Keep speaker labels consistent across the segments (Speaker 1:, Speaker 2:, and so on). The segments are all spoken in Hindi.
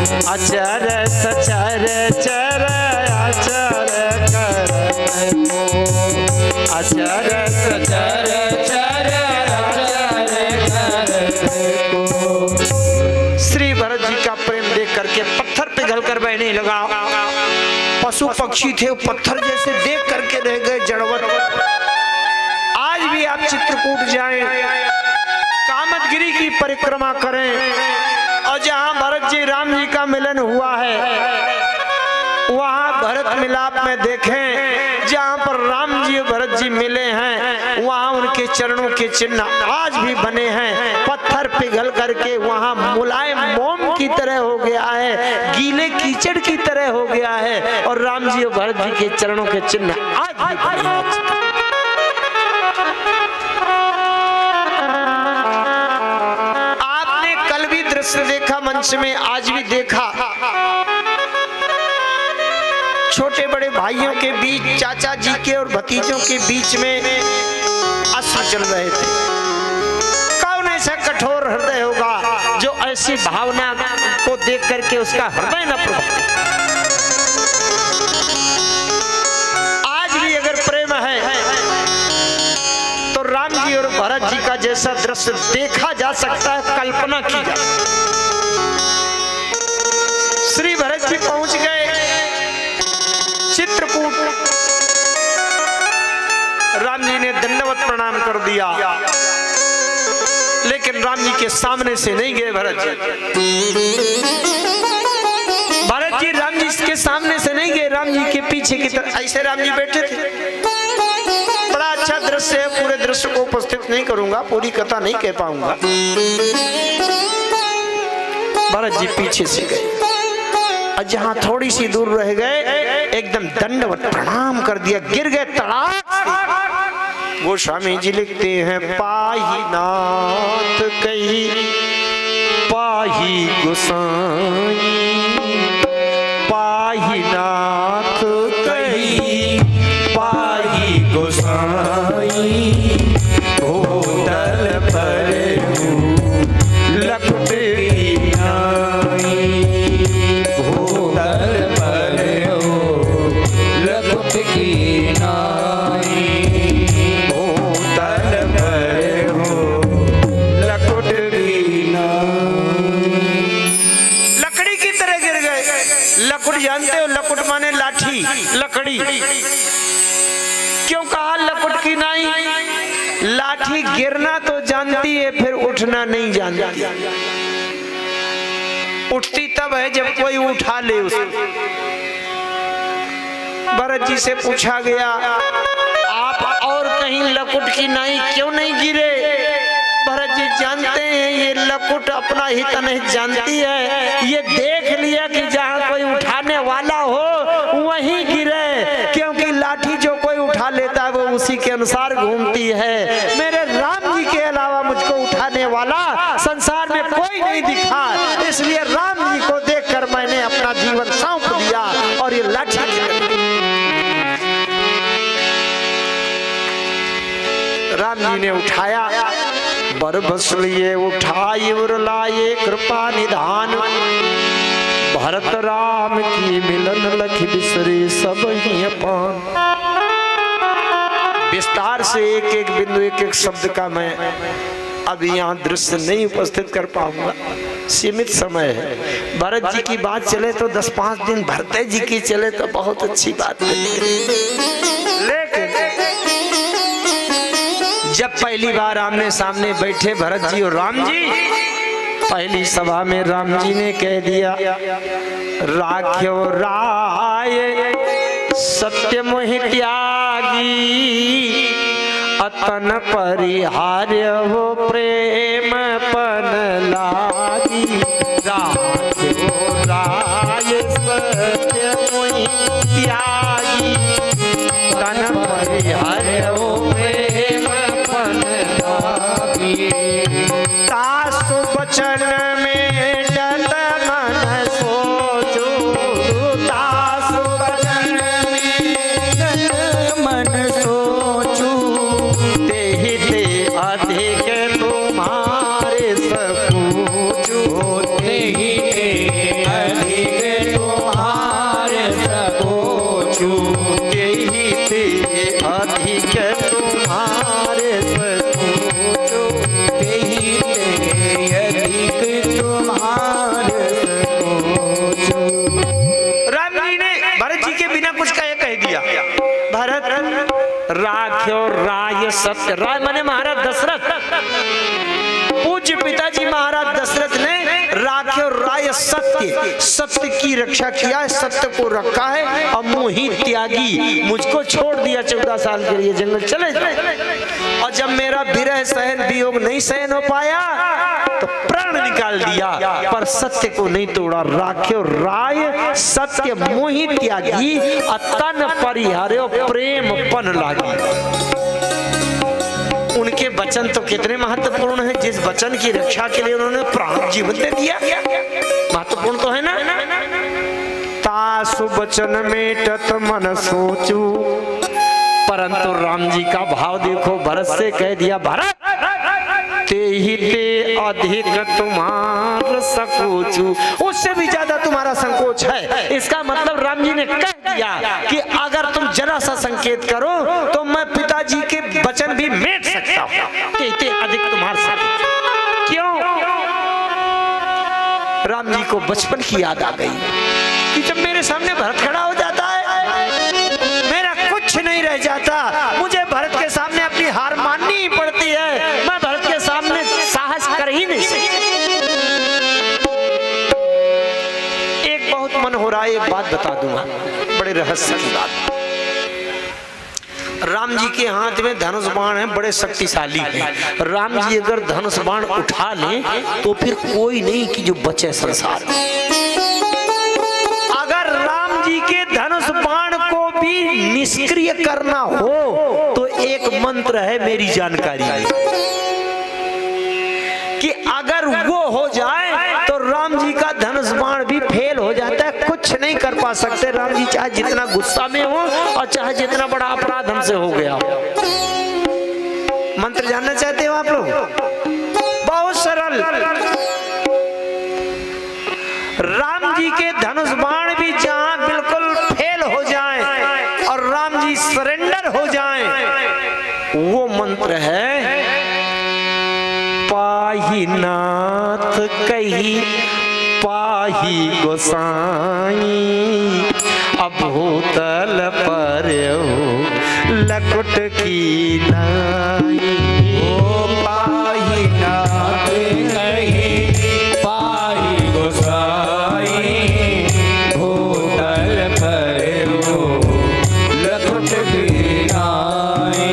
Speaker 1: अचर सचर चर अचर करत को, अचर सचर चर अचर करत को। श्री भरत जी का प्रेम देख करके पत्थर पिघल कर बहने लगा। पशु पक्षी थे पत्थर जैसे देख करके रह गए जड़वत। आज भी आप चित्रकूट जाएं, कामदगिरी की परिक्रमा करें और जहां भरत जी राम जी का मिलन हुआ है वहां भरत मिलाप में देखें, जहां पर राम जी और भरत जी मिले हैं वहां उनके चरणों के चिन्ह आज भी बने हैं। पत्थर पिघल करके वहां मुलायम मोम की तरह हो गया है, गीले कीचड़ की तरह हो गया है और राम जी और भरत जी के चरणों के चिन्ह आज भी बने हैं। आपने कल भी दृश्य देखा, मंच में आज भी देखा, छोटे बड़े भाइयों के बीच, चाचा जी के और भतीजों के बीच में अस्त्र चल रहे थे। कौन ऐसा कठोर हृदय होगा जो ऐसी भावना को देख करके उसका हृदय न प्रभावित। आज भी अगर प्रेम है तो राम जी और भरत जी का जैसा दृश्य देखा जा सकता है, कल्पना की जा सकती है। श्री भरत जी पहुंच गए चित्रकूट। राम जी ने दंडवत प्रणाम कर दिया, लेकिन राम जी के सामने से नहीं गए भरत जी। भरत जी राम जी के सामने से नहीं गए, राम जी के पीछे की तरफ ऐसे राम जी बैठे थे। बड़ा अच्छा दृश्य है, पूरे दृश्य को उपस्थित नहीं करूंगा, पूरी कथा नहीं कह पाऊंगा। भरत जी पीछे से गए और जहां थोड़ी सी दूर रह गए एकदम दंडवत प्रणाम कर दिया, गिर गए तड़ाक से। गोस्वामी जी लिखते हैं, पाही नाथ कही पाही गोसाई, पाही नाथ कही पाही गोसाई, होतल पर लखट की नाई, होतल पर लखट की नाई, होतल पर लखट की नाई। लकड़ी की तरह गिर गए। लकुट जानते हो, लकुट माने लाठी, लकड़ी। क्यों कहा लकुट की नाई? लाठी गिरना तो जानती है, फिर उठना नहीं जानती। उठती तब है जब कोई उठा ले उसको। भरत जी से पूछा गया, आप और कहीं लकुट की नाई क्यों नहीं गिरे? भरत जी जानते हैं ये लकुट अपना हित नहीं जानती है, ये देख लिया कि जहाँ कोई उठाने वाला हो वहीं गिरे, क्योंकि लाठी जो कोई उठा लेता है वो उसी के अनुसार घूमती है। मेरे राम जी के अलावा मुझको उठाने वाला संसार में कोई नहीं दिखा, इसलिए राम जी को देखकर मैंने अपना जीवन सौंप दिया और ये लाठी राम जी ने उठाया। बर बस लिए उठाए और लाए कृपा निधान, भरत राम की मिलन लख बिसरे सब ही अपान। विस्तार से एक एक बिंदु एक एक शब्द का मैं अभी यहाँ दृश्य नहीं उपस्थित कर पाऊंगा, सीमित समय है। भरत जी की बात चले तो 10-5 दिन, भरत जी की चले तो बहुत अच्छी बात है। लेकिन जब पहली बार आमने सामने बैठे भरत जी और राम जी, पहली सभा में राम जी ने कह दिया, राख्यो राय सत्य मोहि त्यागी, अतन परिहार्य हो प्रेम पन लागी। राख्यो राय सत्य मोहि त्यागी, तन परिहार्य हो प्रेम पन लागी। तासु वचन में डल मन सोचो, तासु वचन में डल मन सोचो, तेहि ते अधिक तुम्हारे सपूचो, तेहि ते तुम्हारे
Speaker 2: राम जी ने भरत जी के बिना कुछ कह दिया। भरत राख्यो राय सत्य, राय माने महाराज दशरथ, पूज्य पिताजी महाराज दशरथ ने राख्यो राय सत्य, सत्य की रक्षा किया है, सत्य को रखा है। और मोहि त्यागी, मुझको छोड़ दिया 14 साल के लिए जंगल चले जाए। और जब मेरा विरह सहन वियोग नहीं सहन हो पाया तो प्राण निकाल दिया, पर सत्य को नहीं तोड़ा। राख्यो राय सत्य मोहि त्यागी, अतन परिहार्यो प्रेम पन लागी। उनके वचन तो कितने महत्वपूर्ण हैं, जिस वचन की रक्षा के लिए उन्होंने प्राण जीवन दे दिया, महत्वपूर्ण तो है ना। तासु वचन मेटत मन सोचू, परंतु राम जी का भाव देखो, भरत से कह दिया भरत ते ही ते अधिक तुम्हार संकोचू, उससे भी ज्यादा तुम्हारा संकोच है। इसका मतलब राम जी ने कह दिया कि अगर तुम जरा सा संकेत करो तो मैं पिताजी के वचन भी मेट सकता हूँ, ते अधिक तुम्हार संकोच। क्यों? राम जी को बचपन की याद आ गई कि जब मेरे सामने भरत खड़ा हो जाता है मेरा कुछ नहीं रह जाता, मुझे भरत के सामने अपनी हार माननी ही पड़ती है, मैं भरत के सामने साहस कर ही नहीं सकता। एक बहुत मन हो रहा है, एक बात बता दूंगा, बड़े रहस्य की बात। राम जी के हाथ में धनुष बाण है, बड़े शक्तिशाली है। राम जी अगर धनुष बाण उठा लें तो फिर कोई नहीं कि जो बचे संसार में। अगर राम जी के धनुष बाण को भी निष्क्रिय करना हो तो एक मंत्र है मेरी जानकारी में कि अगर वो हो जाए तो राम जी का धनुष बाण भी फेल हो जाता है, कुछ नहीं कर पा सकते राम जी, चाहे जितना गुस्सा में हो और चाहे जितना बड़ा अपराध हमसे हो गया हो। मंत्र जानना चाहते हो आप लोग? बहुत सरल। राम जी के धनुष बाण भी जहां बिल्कुल फेल हो जाए और राम जी सरेंडर हो जाए, वो मंत्र है पाही नाथ कही पाही गोसाई, अब भूतल पर हो लकुट की नाई।
Speaker 1: ओ पाही नाथ कही पाही गोसाई, भूतल पर हो लकुट की नाई,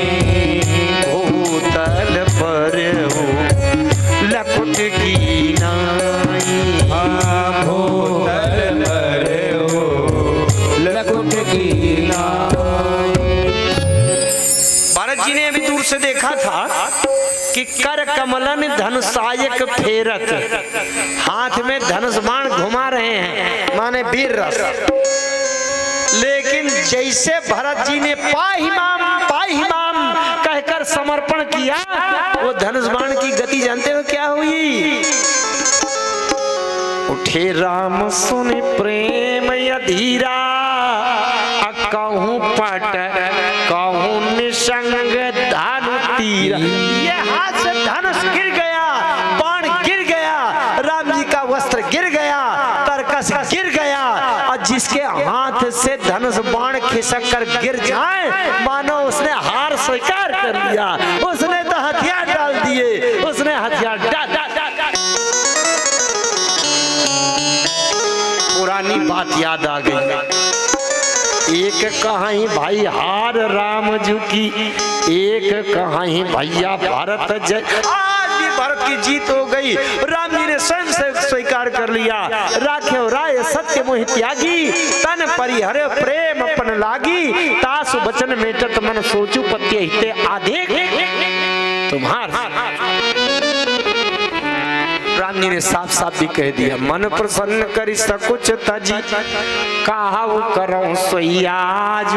Speaker 2: भूतल पर हो लकुट की नाई,
Speaker 1: भूतल पर हो लकुट की नाई।
Speaker 2: भरत जी ने अभी दूर से देखा था कि कर कमलन धनुषायक फेरत, हाथ में धनुष बाण घुमा रहे हैं माने वीर रस। लेकिन जैसे भरत जी ने पाही माम कहकर समर्पण किया, वो धनुष बाण की गति जानते हो क्या हुई? उठे राम सुन प्रेम अधीरा, कहूँ पट कहूँ निसंग धनु तीर। ये हाथ से धनुष गिर गया, बाण गिर गया, राम जी का वस्त्र गिर गया, तरकस गिर गया। और जिसके हाथ से धनुष बाण खिसक कर गिर जाए मानो उसने हार स्वीकार कर लिया, उसने तो हथियार डाल दिए, उसने हथियार डाल। पुरानी बात याद आ गई। एक कहानी भाई हार राम जी की, एक कहानी भैया भारत जय। आज भी भारत की जीत हो गई, राम जी ने स्वयं से स्वीकार कर लिया। राख्यो राय सत्य मोहि त्यागी, तन परिहर प्रेम अपन लागी, तासु वचन मेटत मन सोचू पत्य हिते आधे तुम्हार। राम जी ने साफ साफ भी कह दिया, मन प्रसन्न करी सकुच तजी, काहू करो सोयाज।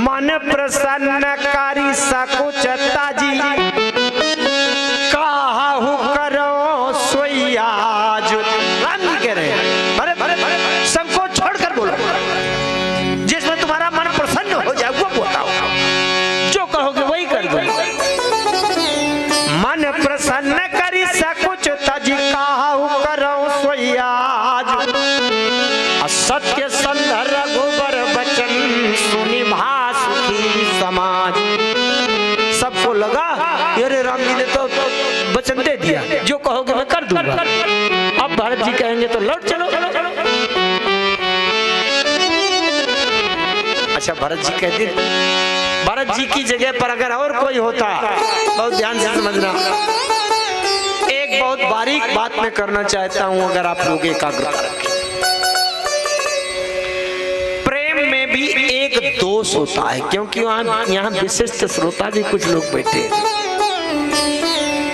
Speaker 2: मन प्रसन्न करी सकुच तजी, काहू करो सोयाज। राम जी कह रहे हैं संकोच छोड़कर बोलो, जिसमें तुम्हारा मन प्रसन्न हो जाए वो बताओ, जो कहोगे वही कर दो। मन प्रसन्न करी सकुच तजी, काहू सत्य संध रघुबर बचन सुनि भासुखी समाज। सबको लगा अरे राम जी ने तो वचन दे दिया, जो कहोगे मैं कर दूंगा। अब भरत जी कहेंगे तो लौट चलो। अच्छा भरत जी कहते, भरत जी की जगह पर अगर और कोई होता, बहुत ध्यान से समझना, एक बहुत बारीक बात मैं करना चाहता हूं, अगर आप लोग एकाग्रता रखें। प्रेम में भी एक दोष होता है, क्योंकि यहाँ विशिष्ट श्रोता भी कुछ लोग बैठे हैं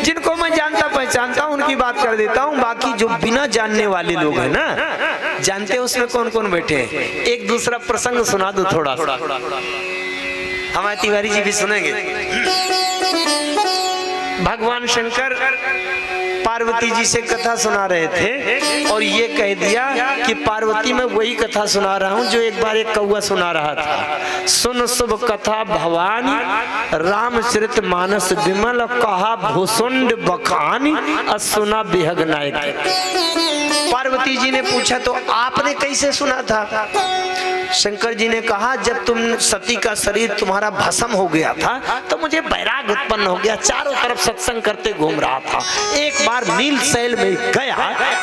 Speaker 2: जिनको मैं जानता पहचानता हूं, उनकी बात कर देता हूं। बाकी जो बिना जानने वाले लोग हैं ना, जानते हैं उसमें कौन कौन बैठे हैं। एक दूसरा प्रसंग सुना दो थोड़ा सा, हमारे तिवारी जी भी सुनेंगे। भगवान शंकर पार्वती जी से कथा सुना रहे थे और ये कह दिया कि पार्वती मैं वही कथा सुना रहा हूं जो एक बार एक कौआ सुना रहा था। सुन शुभ कथा भवानी रामचरित मानस विमल, कहा भूसुंड बखानी असुना बिहग नायक। पार्वती जी ने पूछा तो आपने कैसे सुना था? शंकर जी ने कहा जब तुम सती का शरीर तुम्हारा भस्म हो गया था तो मुझे वैराग उत्पन्न हो गया, चारों तरफ सत्संग करते घूम रहा था। एक बार नील शैल में गया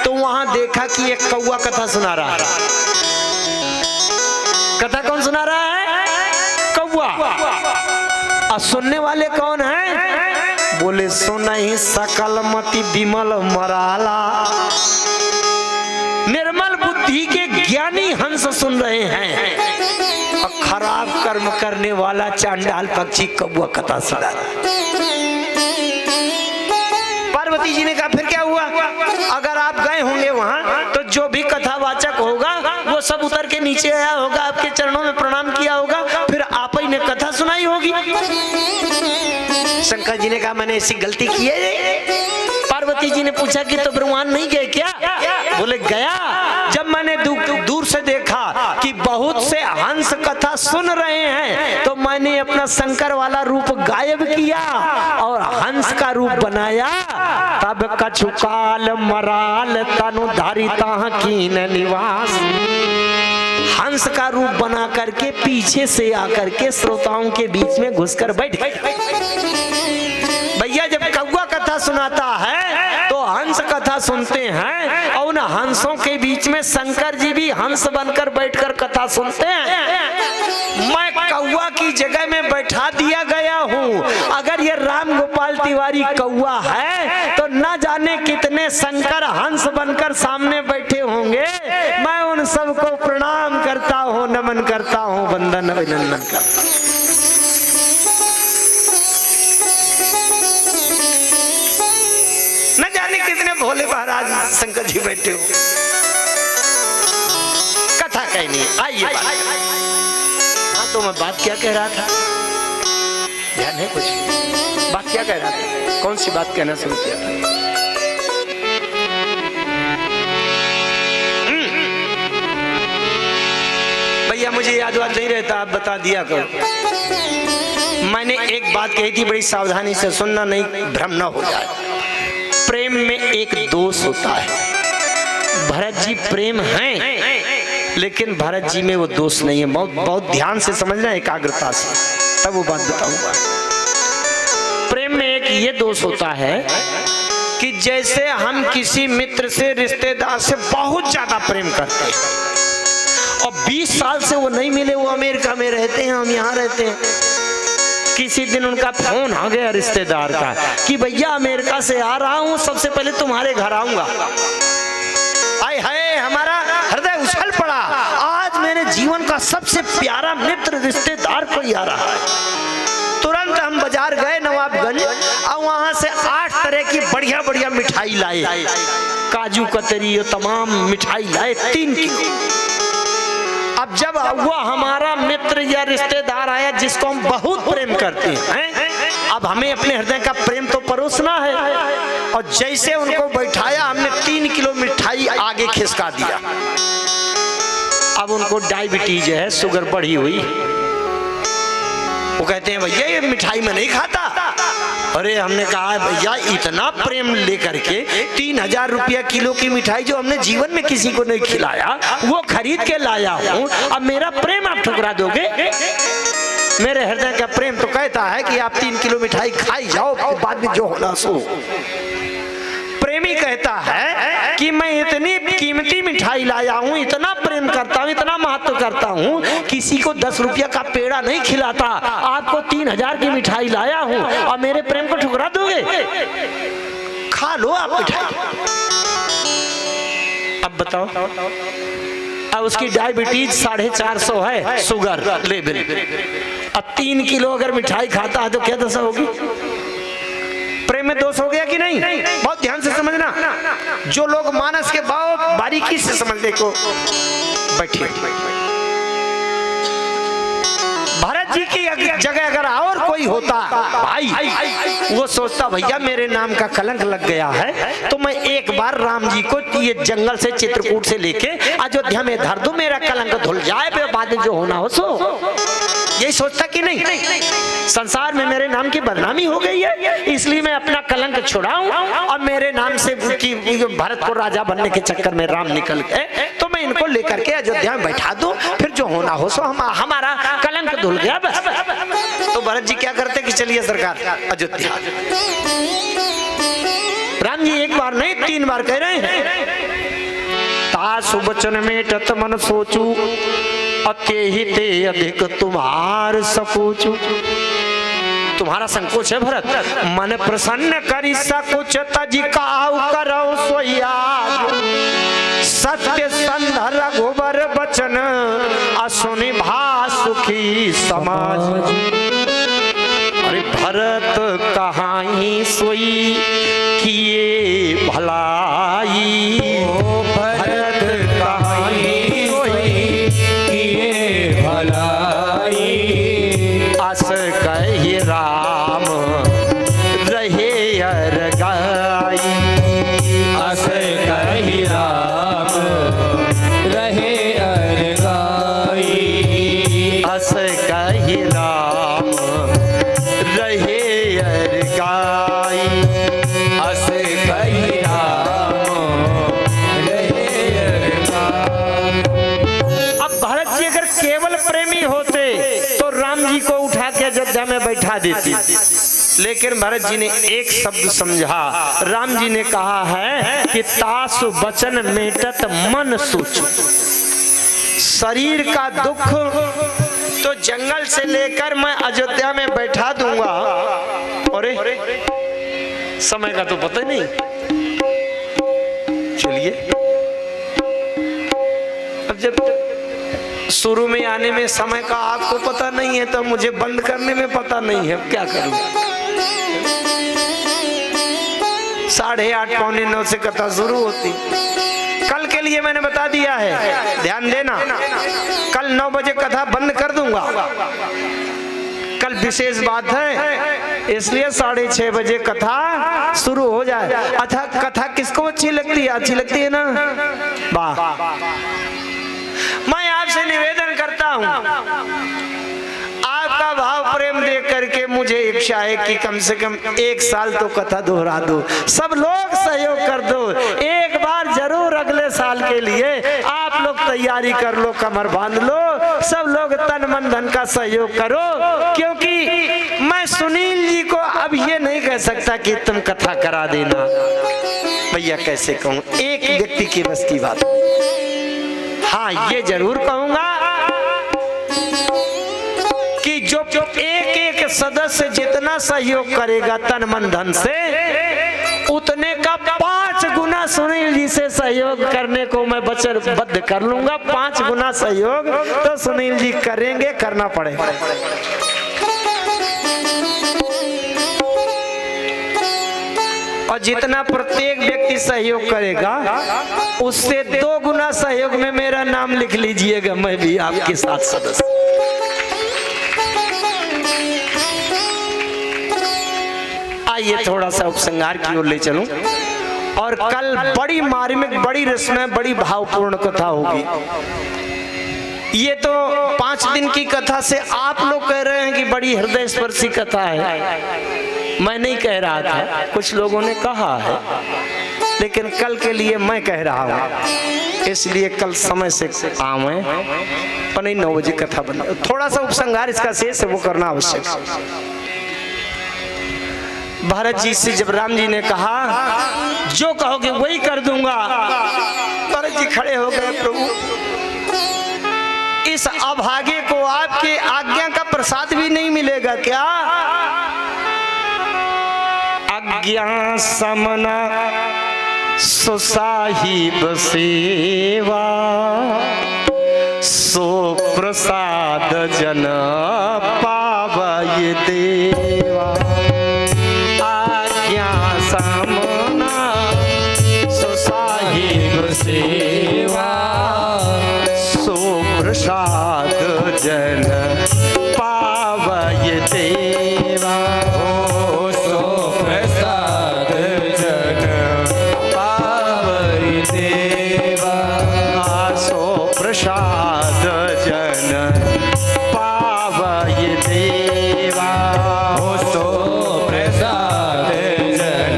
Speaker 2: तो वहां देखा कि एक कौआ कथा सुना रहा है। कथा कौन सुना रहा है? कौआ। और सुनने वाले कौन है? बोले सुनहि सकल मति विमल मराला। निर्मल बुद्धि के ज्ञानी हंस सुन रहे हैं और खराब कर्म करने वाला चांडाल पक्षी कौआ कथा सुना रहा है। पार्वती जी ने कहा फिर क्या हुआ? अगर आप गए होंगे वहां तो जो भी कथावाचक होगा वो सब उतर के नीचे आया होगा, आपके चरणों में प्रणाम किया होगा, फिर आप ही ने कथा सुनाई होगी। शंकर जी ने कहा मैंने ऐसी गलती की है। पार्वती जी ने पूछा कि तो ब्रह्मांड नहीं गए क्या? बोले गया। जब मैंने दूर से देखा कि बहुत से हंस कथा सुन रहे हैं तो मैंने अपना शंकर वाला रूप गायब किया और हंस का रूप बनाया। तब कछु काल मराल तनु धारिता कीन निवास। हंस का रूप बना करके पीछे से आकर के श्रोताओं के बीच में घुसकर बैठ गए। भैया जब कौआ कथा सुनाता है तो हंस कथा सुनते हैं और उन हंसों के बीच में शंकर जी भी हंस बनकर बैठकर कथा सुनते हैं। मैं कौआ की जगह में बैठा दिया गया हूँ। अगर ये राम गोपाल तिवारी कौआ है तो न जाने कितने शंकर हंस बनकर सामने बैठे होंगे। मैं उन सबको प्रणाम करता हूँ, नमन करता हूँ, वंदन अभिनंदन करता हूँ। न जाने कितने भोले महाराज शंकर जी बैठे हो। कथा कहनी है। आइए हाँ तो मैं बात क्या कह रहा था? ध्यान है कुछ? बात क्या कह रहा था? कौन सी बात कहना शुरू किया था? भैया मुझे याद वाद नहीं रहता, आप बता दिया करो। मैंने एक बात कही थी, बड़ी सावधानी से सुनना, नहीं भ्रम न हो जाए। प्रेम में एक दोष होता है। भरत जी प्रेम हैं लेकिन भरत जी में वो दोष नहीं है। बहुत ध्यान से समझना, एकाग्रता से, तब वो बात बताऊंगा। प्रेम में एक ये दोष होता है कि जैसे हम किसी मित्र से, रिश्तेदार से बहुत ज्यादा प्रेम करते हैं और 20 साल से वो नहीं मिले, वो अमेरिका में रहते हैं, हम यहाँ रहते हैं। किसी दिन उनका फोन आ गया रिश्तेदार का कि भैया अमेरिका से आ रहा हूँ, सबसे पहले तुम्हारे घर आऊंगा। आए हाय, हमारा हृदय उछल पड़ा। आज मेरे जीवन का सबसे प्यारा मित्र रिश्तेदार कोई आ रहा है। तुरंत हम बाजार गए नवाबगंज और वहां से 8 तरह की बढ़िया बढ़िया मिठाई लाए, काजू कतरी और तमाम मिठाई लाए 3 किलो। अब जब वो हमारा मित्र या रिश्तेदार आया जिसको हम बहुत प्रेम करते हैं, अब हमें अपने हृदय का प्रेम तो परोसना है। और जैसे उनको बैठाया, हमने 3 किलो मिठाई आगे खिसका दिया। अब उनको डायबिटीज है, शुगर बढ़ी हुई। वो कहते हैं भैया ये मिठाई में नहीं खाता। अरे हमने कहा भैया इतना प्रेम लेकर के 3000 रुपया किलो की मिठाई जो हमने जीवन में किसी को नहीं खिलाया वो खरीद के लाया हूँ, अब मेरा प्रेम आप ठुकरा दोगे? मेरे हृदय का प्रेम तो कहता है कि आप 3 किलो मिठाई खाई जाओ, बाद में जो होना सो। प्रेमी कहता है कि मैं इतनी कीमती मिठाई लाया हूँ, इतना प्रेम करता हूँ, इतना महत्व करता हूँ, किसी को 10 रुपया का पेड़ा नहीं खिलाता, आपको 3000 की मिठाई लाया हूँ और मेरे प्रेम को ठुकरा दोगे? खा लो आप मिठाई। अब बताओ, अब उसकी डायबिटीज 450 है शुगर लेवल, अब 3 किलो अगर मिठाई खाता है तो क्या दशा होगी? प्रेम में दोष हो गया कि नहीं? बहुत ध्यान से समझना, जो लोग मानस के भाव बारीकी से समझने को बैठिए। भरत जी की जगह अगर और कोई होता भाई, वो सोचता भैया मेरे नाम का कलंक लग गया है तो मैं एक बार राम जी को ये जंगल से चित्रकूट से लेके अयोध्या में धर दूं, मेरा कलंक धुल जाए, फिर बाद में जो होना हो सो। यही सोचता कि नहीं? संसार में मेरे नाम की बदनामी हो गई है, इसलिए मैं अपना कलंक छुड़ाऊं और मेरे नाम से भरत को राजा बनने के चक्कर में राम निकल गए तो मैं इनको लेकर के अयोध्या में बैठा दूं, फिर जो होना हो सो, हमारा कलंक धुल गया बस। तो भरत जी क्या करते कि चलिए सरकार अयोध्या। राम जी एक बार नहीं 3 बार कह रहे हैं, तासु बचन में टत मन सोचू अत्यहि ते अधिक तुम्हार सकोचू। तुम्हारा संकोच है भरत, मन प्रसन्न करी सकुच तजी काहु करौ सोयाज, सत्य संध रघुबर बचन असुनि भा सुखी समाज। अरे भरत कहाई सोई किए भलाई, भरत कहाई सोई किए भलाई, अस कहि राम रहे अर गाई,
Speaker 1: अस कहि राम रहे अर गाई,
Speaker 2: अस कहि राम रहे अर गाई,
Speaker 1: अस कहि राम रहे अर गाई।
Speaker 2: अब भरत जी अगर केवल प्रेमी होते तो राम जी को उठा के अयोध्या में बैठा देती, लेकिन भरत जी ने एक शब्द समझा। राम जी ने कहा है कि तासु बचन मेटत मन सूचू। शरीर का दुख तो जंगल से लेकर मैं अयोध्या में बैठा दूंगा, अरे समय का तो पता ही नहीं। चलिए, अब जब शुरू में आने में समय का आपको पता नहीं है तो मुझे बंद करने में पता नहीं है, क्या करूं? 8:30 पौने 9 से कथा शुरू होती। कल के लिए मैंने बता दिया है, ध्यान देना, कल 9 बजे कथा बंद कर दूंगा। कल विशेष बात है इसलिए 6:30 बजे कथा शुरू हो जाए। अच्छा, कथा किसको अच्छी लगती है? अच्छी लगती है ना? वाह। मैं आपसे निवेदन करता हूं, आपका भाव प्रेम देख करके मुझे इच्छा है कि कम से कम 1 साल तो कथा दोहरा दो, सब लोग सहयोग कर दो। एक बार जरूर अगले साल के लिए आप लोग तैयारी कर लो, कमर बांध लो, सब लोग तन मन धन का सहयोग करो, क्योंकि मैं सुनील जी को अब ये नहीं कह सकता कि तुम कथा करा देना। भैया कैसे कहूँ, एक व्यक्ति की बस की बात। हाँ, ये जरूर कहूंगा कि जो एक सदस्य जितना सहयोग करेगा तन मन धन से, उतने का 5 गुना सुनील जी से सहयोग करने को मैं वचनबद्ध कर लूंगा। 5 गुना सहयोग तो सुनील जी करेंगे, करना पड़ेगा। और जितना प्रत्येक व्यक्ति सहयोग करेगा उससे 2 गुना सहयोग में मेरा नाम लिख लीजिएगा, मैं भी आपके साथ सदस्य। आइए थोड़ा सा उपसंहार की ओर ले चलूं, और कल बड़ी मार्मिक, बड़ी रसमय, बड़ी भावपूर्ण कथा होगी। ये तो 5 दिन की कथा से आप लोग कह रहे हैं कि बड़ी हृदय स्पर्शी कथा है, मैं नहीं कह रहा था, कुछ लोगों ने कहा है, लेकिन कल के लिए मैं कह रहा हूँ, इसलिए कल समय से आवे पर नहीं 9 बजे कथा बना। थोड़ा सा उपसंहार इसका शेष है, वो करना आवश्यक। भरत जी से जब राम जी ने कहा जो कहोगे वही कर दूंगा, भरत जी खड़े हो गए, प्रभु इस अभागे को आपकी आज्ञा का प्रसाद भी नहीं मिलेगा क्या? आज्ञा समना सो साहिब सेवा, सो प्रसाद जन पावय देवा। आज्ञा समना सो साहिब सेवा, सो प्रसाद जन पावय देवा।
Speaker 1: ओ सो प्रसाद जन पावय देवा।
Speaker 2: सो प्रसाद जन पावय देवा।
Speaker 1: ओ सो प्रसाद जन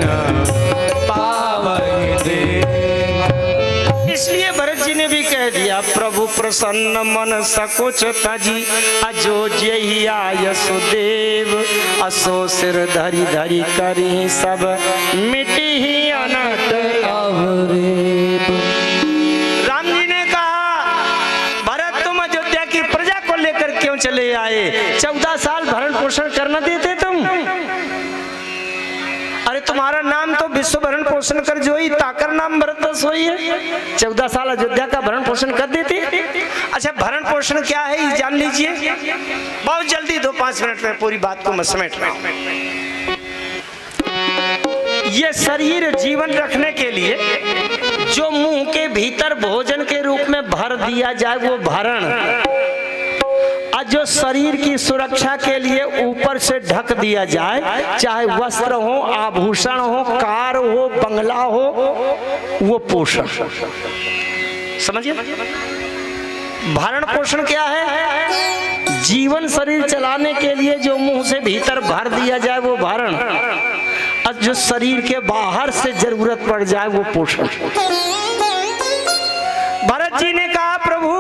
Speaker 1: पावय देवा।
Speaker 2: इसलिए भरत जी ने भी कह दिया, प्रभु प्रसन्न मन सकुच तजी, अजो जही आय सुदेव, असो सिर धरी धरी करी सब मिटी ही अनट अवरेप। राम जी ने कहा, भरत तुम अयोध्या की प्रजा को लेकर क्यों चले आए? 14 साल भरण पोषण करना देते तुम? अरे तुम्हारा नाम तो विश्व भरण पोषण कर जोई, ताकर नाम भरत सोई है। 14 साल अयोध्या का भरण पोषण कर देते। अच्छा, भरण पोषण क्या है ये जान लीजिए, बहुत जल्दी 2-5 मिनट में पूरी बात को मैं समेट रहा हूं। ये शरीर जीवन रखने के लिए जो मुंह के भीतर भोजन के रूप में भर दिया जाए वो भरण, और जो शरीर की सुरक्षा के लिए ऊपर से ढक दिया जाए, चाहे वस्त्र हो, आभूषण हो, कार हो, बंगला हो, वो पोषण। समझिए, भरण पोषण क्या है? जीवन शरीर चलाने के लिए जो मुंह से भीतर भर दिया जाए वो भरण, और जो शरीर के बाहर से जरूरत पड़ जाए वो पोषण। भरत जी ने कहा, प्रभु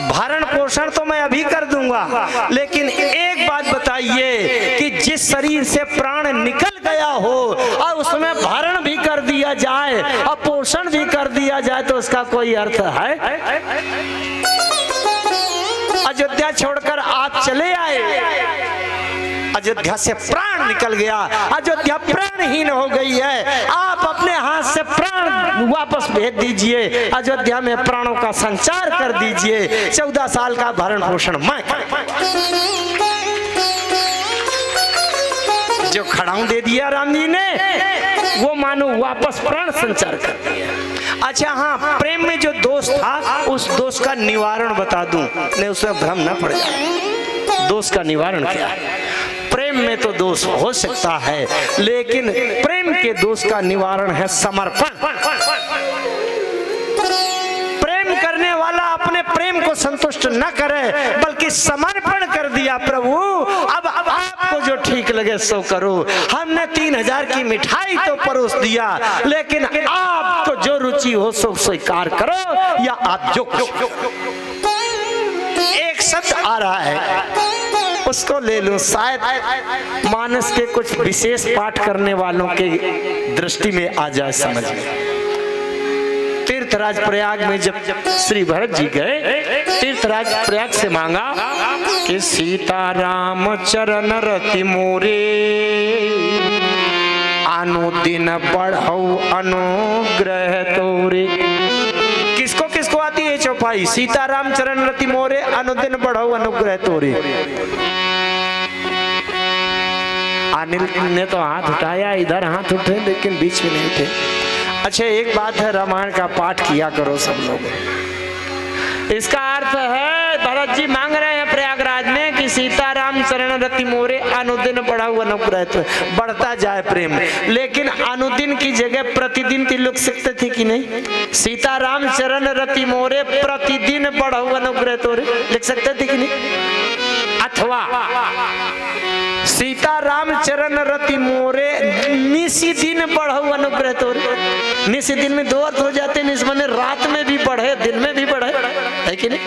Speaker 2: भरण पोषण तो मैं अभी कर दूंगा, लेकिन एक बात बताइए कि जिस शरीर से प्राण निकल गया हो और उसमें भरण भी कर दिया जाए और पोषण भी कर दिया जाए तो उसका कोई अर्थ है? अयोध्या छोड़कर आप चले आए, अयोध्या से प्राण निकल गया, अयोध्या प्राणहीन हो गई है, आप अपने हाथ से प्राण वापस भेज दीजिए, अयोध्या में प्राणों का संचार कर दीजिए। 14 साल का भरण पोषण मैं जो खड़ाऊ दे दिया राम जी ने, वो मानो वापस प्राण संचार कर दिया। अच्छा हाँ, प्रेम में जो दोष था उस दोष का निवारण बता दूं, नहीं उसमें भ्रम न पड़ जाए। दोष का निवारण क्या है? प्रेम में तो दोष हो सकता है, लेकिन प्रेम के दोष का निवारण है समर्पण। प्रेम करने वाला अपने प्रेम को संतुष्ट न करे, बल्कि समर्पण कर दिया, प्रभु अब आपको जो ठीक लगे सो करो। हमने 3000 की मिठाई तो परोस दिया, लेकिन आपको जो रुचि हो सो स्वीकार करो, या आप जो एक शब्द आ रहा है उसको ले लो, शायद मानस के कुछ विशेष पाठ करने वालों के दृष्टि में आ जाए समझ में। तीर्थराज प्रयाग में जब श्री भरत जी गए, तीर्थराज प्रयाग से मांगा कि सीता राम चरण रति मोरे, अनुदिन बढ़ऊ अनुग्रह तोरे। किसको किसको आती है चौपाई? सीताराम चरण रति मोरे, अनुदिन बढ़ऊ अनुग्रह तोरे। अनिल ने तो हाथ उठाया, इधर हाथ उठे लेकिन बीच में नहीं उठे। अच्छा, एक बात है, रामायण का पाठ किया करो सब लोग। इसका अर्थ है भरत जी मांग रहे हैं प्रयागराज में कि सीताराम चरण रति मोरे, अनुदिन बढ़ऊ अनुग्रह तो बढ़ता जाए प्रेम, लेकिन अनुदिन की जगह प्रतिदिन भी लिख सकते थे कि नहीं? सीताराम चरण रति मोरे, प्रतिदिन बढ़ऊ अनुग्रह तोरे लिख सकते थे कि नहीं? अथवा सीता राम चरण रति मोरे निसी दिन बढ़ऊ अनुग्रह तोरे। निसी दिन में दो अर्थ हो जाते हैं, निस माने रात में भी बढ़े दिन में भी बढ़े, है कि नहीं?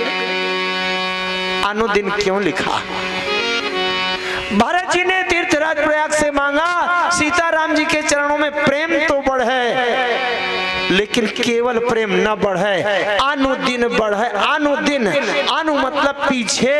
Speaker 2: अनुदिन क्यों लिखा? भरत जी ने तीर्थराज प्रयाग से मांगा सीताराम जी के चरणों में प्रेम तो बढ़े, लेकिन केवल प्रेम न बढ़े, अनुदिन बढ़े। अनुदिन, अनु मतलब पीछे,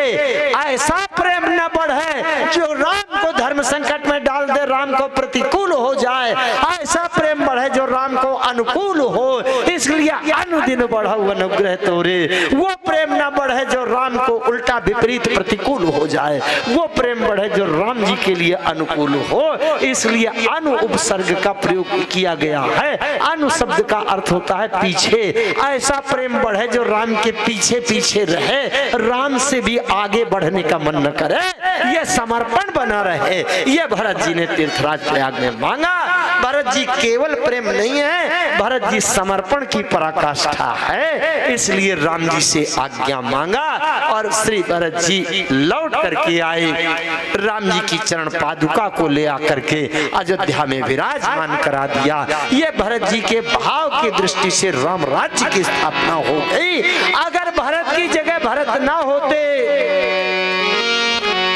Speaker 2: ऐसा प्रेम न बढ़े जो राम को धर्म संकट में डाल दे, राम को प्रतिकूल हो जाए। ऐसा प्रेम बढ़े जो राम को अनुकूल हो, इसलिए अनुदिन बढ़ाऊ अनुग्रह तोरे। वो प्रेम न बढ़े जो राम को उल्टा विपरीत प्रतिकूल हो जाए, वो प्रेम बढ़े जो राम जी के लिए अनुकूल हो, इसलिए अनु उपसर्ग का प्रयोग किया गया है। अनु शब्द का अर्थ होता है पीछे। ऐसा प्रेम बढ़े जो राम के पीछे पीछे रहे, राम से भी आगे बढ़ने का मन न करे, ये समर्पण बना रहे। ये भरत जी ने तीर्थराज प्रयाग में मांगा। भरत जी केवल प्रेम नहीं है, भरत जी समर्पण की पराकाष्ठा है, इसलिए राम जी से आज्ञा मांगा और श्री भरत जी लौट करके आए। राम जी की चरण पादुका को ले आकर के अयोध्या में विराजमान करा दिया। ये भरत जी के भाव की दृष्टि से राम राज्य की स्थापना हो गई। अगर भरत की जगह भरत ना होते,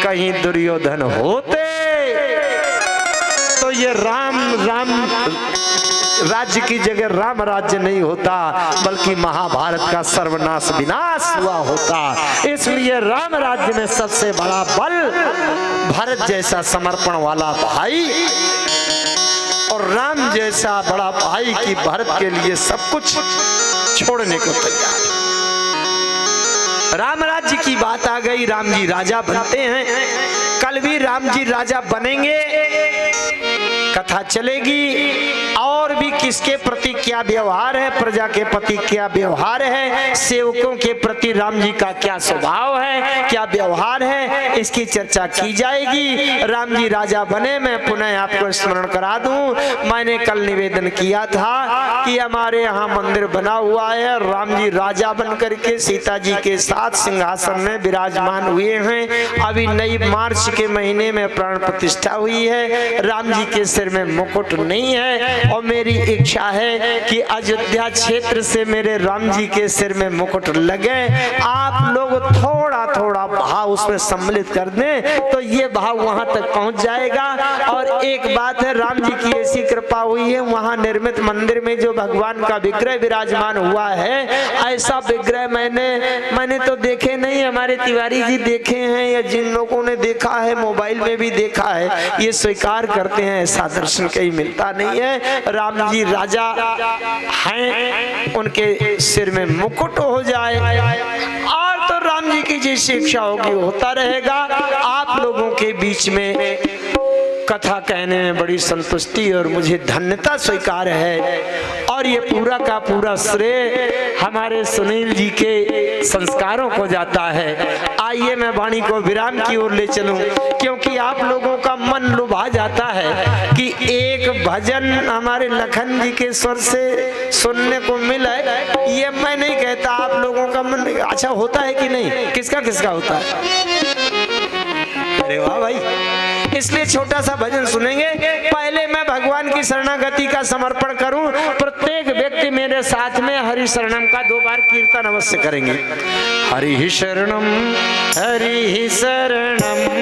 Speaker 2: कहीं दुर्योधन होते, तो ये राम राज्य की जगह राम राज्य नहीं होता, बल्कि महाभारत का सर्वनाश विनाश हुआ होता। इसलिए राम राज्य में सबसे बड़ा बल भरत जैसा समर्पण वाला भाई, और राम जैसा बड़ा भाई की भरत के लिए सब कुछ छोड़ने को तैयार। राम राज्य की बात आ गई, राम जी राजा बनते हैं। कल भी राम जी राजा बनेंगे, कथा चलेगी। और भी किसके प्रति क्या व्यवहार है, प्रजा के प्रति क्या व्यवहार है, सेवकों के प्रति राम जी का क्या स्वभाव है, क्या व्यवहार है, इसकी चर्चा की जाएगी। राम जी राजा बने, मैं पुनः आपको स्मरण करा दूं, मैंने कल निवेदन किया था कि हमारे यहाँ मंदिर बना हुआ है, राम जी राजा बन करके सीता जी के साथ सिंहासन में विराजमान हुए हैं। अभी नई मार्च के महीने में प्राण प्रतिष्ठा हुई है। राम जी के सिर में मुकुट नहीं है, और मेरी इच्छा है कि अयोध्या क्षेत्र से मेरे राम जी के सिर में मुकुट लगे। आप लोग थोड़ा थोड़ा भाव उसमें सम्मिलित कर दें तो ये भाव वहां तक पहुंच जाएगा। और एक बात है, राम जी की ऐसी कृपा हुई है, वहां निर्मित मंदिर में जो भगवान का विग्रह विराजमान हुआ है, ऐसा विग्रह मैंने तो देखे नहीं, हमारे तिवारी जी देखे हैं, या जिन लोगों ने देखा है मोबाइल में भी देखा है, ये स्वीकार करते हैं ऐसा दर्शन कहीं मिलता नहीं है। राम जी राजा हैं, उनके सिर में मुकुट हो जाए, और तो राम जी की जैसी इच्छा होगी होता रहेगा। आप लोगों के बीच में कथा कहने में बड़ी संतुष्टि और मुझे धन्यता स्वीकार है, और ये पूरा का पूरा श्रेय हमारे सुनील जी के संस्कारों को जाता है। आइए मैं वाणी को विराम की ओर ले चलूं, क्योंकि आप लोगों का मन लुभा जाता है कि एक भजन हमारे लखन जी के स्वर से सुनने को मिला है। ये मैं नहीं कहता, आप लोगों का मन अच्छा होता है कि नहीं, किसका किसका होता है? अरे वाह भाई, इसलिए छोटा सा भजन सुनेंगे। पहले मैं भगवान की शरणागति का समर्पण करूं, प्रत्येक व्यक्ति मेरे साथ में हरि शरणम का 2 बार कीर्तन अवश्य करेंगे। हरि शरणम, हरि शरणम,